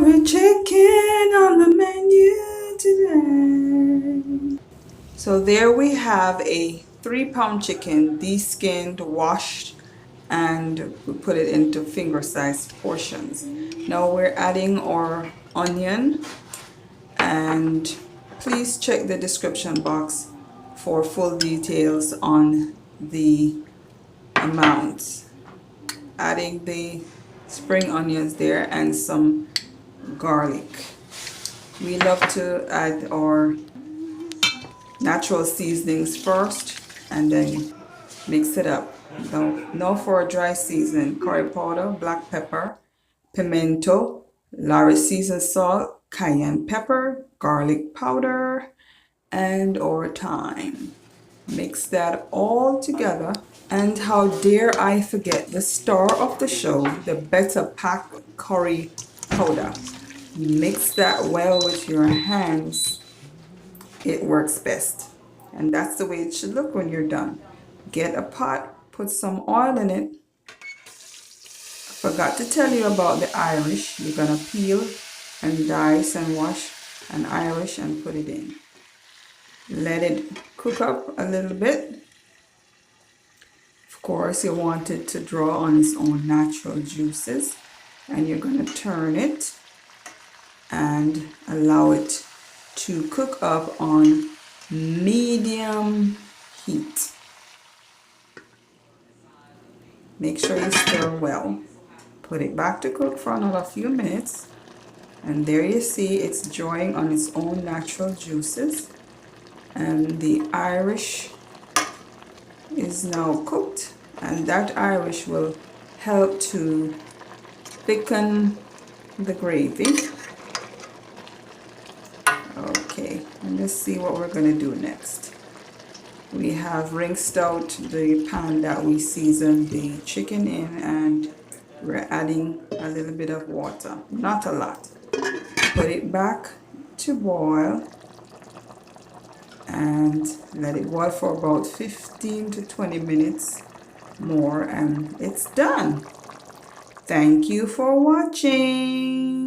curry chicken on the menu today. So there we have a 3-pound chicken, de-skinned, washed, and we put it into finger-sized portions. Now we're adding our onion, and please check the description box for full details on the amounts. Adding the spring onions there and some garlic. We love to add our natural seasonings first and then mix it up. Now for a dry season: curry powder, black pepper, pimento, Lawry seasoned salt, cayenne pepper, garlic powder, and our thyme. Mix that all together. And how dare I forget the star of the show, the BetaPac curry powder. Mix that well with your hands. It works best. And that's the way it should look when you're done. Get a pot, put some oil in it. Forgot to tell you about the Irish. You're gonna peel and dice and wash an Irish and put it in. Let it cook up a little bit. Of course, you want it to draw on its own natural juices, and you're gonna turn it and allow it to cook up on medium heat. Make sure you stir well. Put it back to cook for another few minutes, and there you see it's drawing on its own natural juices, and the Irish is now cooked, and that Irish will help to thicken the gravy. Okay, and let's see what we're going to do next. We have rinsed out the pan that we seasoned the chicken in, and we're adding a little bit of water, not a lot. Put it back to boil and let it boil for about 15 to 20 minutes more, and it's done. Thank you for watching.